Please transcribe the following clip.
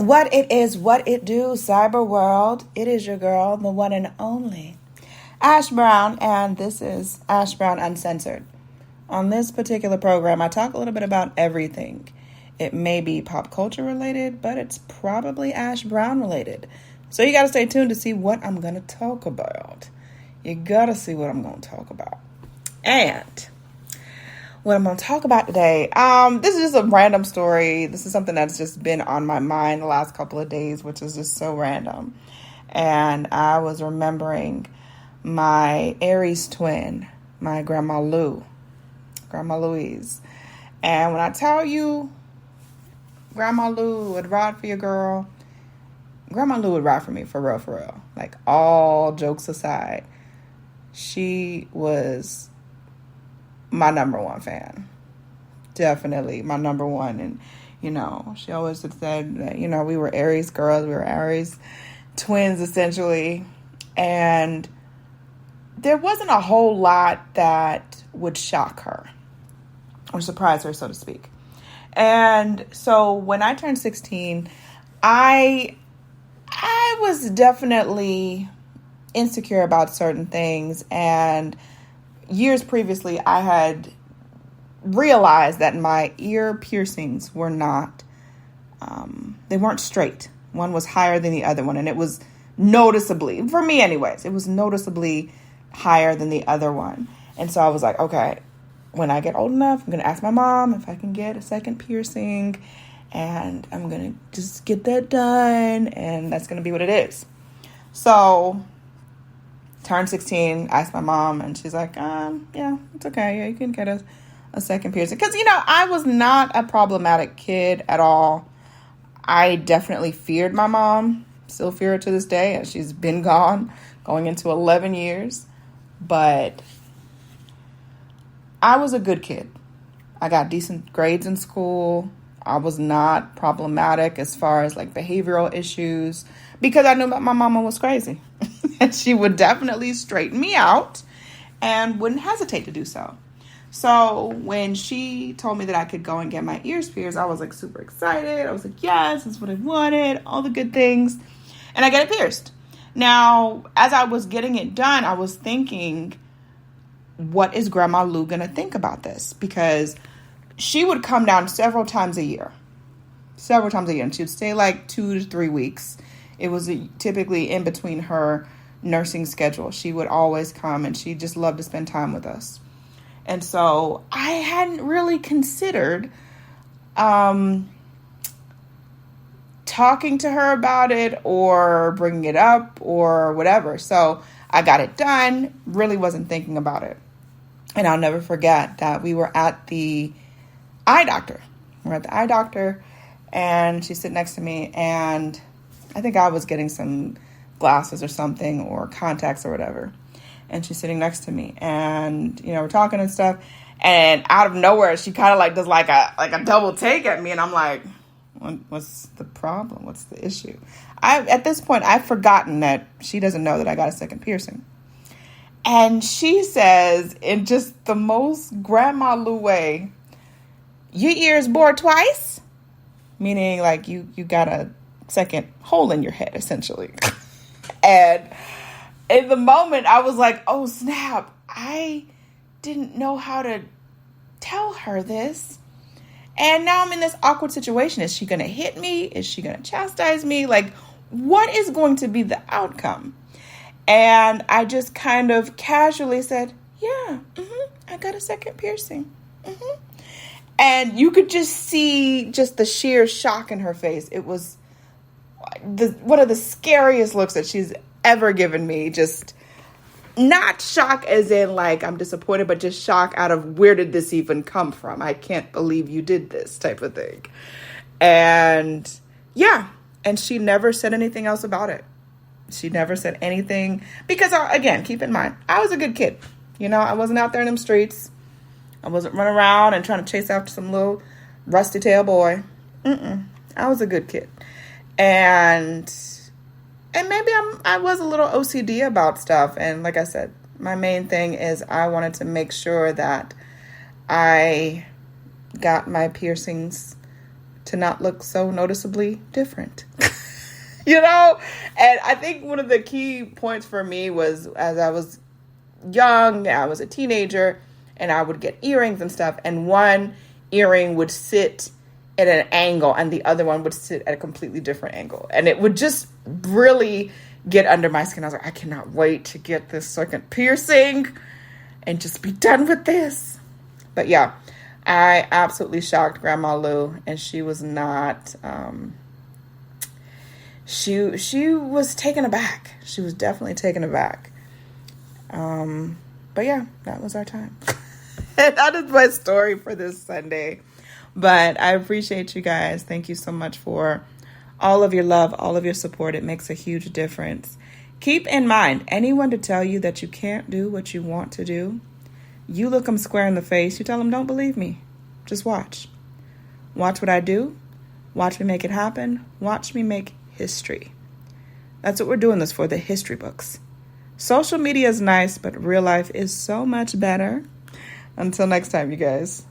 What it is, what it do, cyber world. It is your girl, the one and only Ash Brown, and this is Ash Brown Uncensored. On this particular program, I talk a little bit about everything. It may be pop culture related, but it's probably Ash Brown related. So you got to stay tuned to see what I'm going to talk about. You got to see what I'm going to talk about. And what I'm going to talk about today, this is just a random story. This is something that's just been on my mind the last couple of days, which is just so random. And I was remembering my Aries twin, my Grandma Louise. And when I tell you Grandma Lou would ride for your girl, Grandma Lou would ride for me, for real. Like, all jokes aside, she was my number one fan. Definitely my number one. And, she always had said that, we were Aries girls. We were Aries twins, essentially. And there wasn't a whole lot that would shock her or surprise her, so to speak. And so when I turned 16, I was definitely insecure about certain things. And years previously, I had realized that my ear piercings were not, they weren't straight. One was higher than the other one. And it was noticeably, for me anyways, it was noticeably higher than the other one. And so I was like, okay, when I get old enough, I'm going to ask my mom if I can get a second piercing. And I'm going to just get that done. And that's going to be what it is. So turned 16, asked my mom, and she's like, yeah, it's okay. Yeah, you can get a second piercing. Because, I was not a problematic kid at all. I definitely feared my mom. Still fear her to this day. And she's been gone, going into 11 years. But I was a good kid. I got decent grades in school. I was not problematic as far as like behavioral issues because I knew that my mama was crazy. And she would definitely straighten me out and wouldn't hesitate to do so. So when she told me that I could go and get my ears pierced, I was like super excited. I was like, yes, that's what I wanted, all the good things. And I get it pierced. Now, as I was getting it done, I was thinking, what is Grandma Lou going to think about this? Because she would come down several times a year. And she'd stay like 2 to 3 weeks. It was typically in between her nursing schedule. She would always come, and she just loved to spend time with us. And so I hadn't really considered talking to her about it or bringing it up or whatever. So I got it done, really wasn't thinking about it. And I'll never forget that we were at the eye doctor. And she's sitting next to me, and I think I was getting some glasses or something or contacts or whatever. And she's sitting next to me, and, we're talking and stuff. And out of nowhere, she kind of like does like a double take at me. And I'm like, what's the problem? What's the issue? At this point, I've forgotten that she doesn't know that I got a second piercing. And she says, in just the most Grandma Lou way, your ears bored twice? Meaning like you got a second hole in your head, essentially. And in the moment, I was like, oh, snap. I didn't know how to tell her this. And now I'm in this awkward situation. Is she going to hit me? Is she going to chastise me? Like, what is going to be the outcome? And I just kind of casually said, yeah, I got a second piercing. And you could just see just the sheer shock in her face. It was one of the scariest looks that she's ever given me. Just not shock as in like I'm disappointed, but just shock out of where did this even come from? I can't believe you did this type of thing. And yeah, and she never said anything else about it. She never said anything because, again, keep in mind, I was a good kid. I wasn't out there in them streets. I wasn't running around and trying to chase after some little rusty tail boy. I was a good kid. And maybe I was a little OCD about stuff. And like I said, my main thing is I wanted to make sure that I got my piercings to not look so noticeably different. You know? And I think one of the key points for me was, as I was young, I was a teenager, and I would get earrings and stuff, and one earring would sit at an angle and the other one would sit at a completely different angle. And it would just really get under my skin. I was like, I cannot wait to get this second piercing and just be done with this. But yeah, I absolutely shocked Grandma Lou, and she was not, she was taken aback. She was definitely taken aback. But yeah, that was our time. That is my story for this Sunday. But I appreciate you guys. Thank you so much for all of your love, all of your support. It makes a huge difference. Keep in mind, anyone to tell you that you can't do what you want to do, you look them square in the face. You tell them, don't believe me. Just watch. Watch what I do. Watch me make it happen. Watch me make history. That's what we're doing this for, the history books. Social media is nice, but real life is so much better. Until next time, you guys.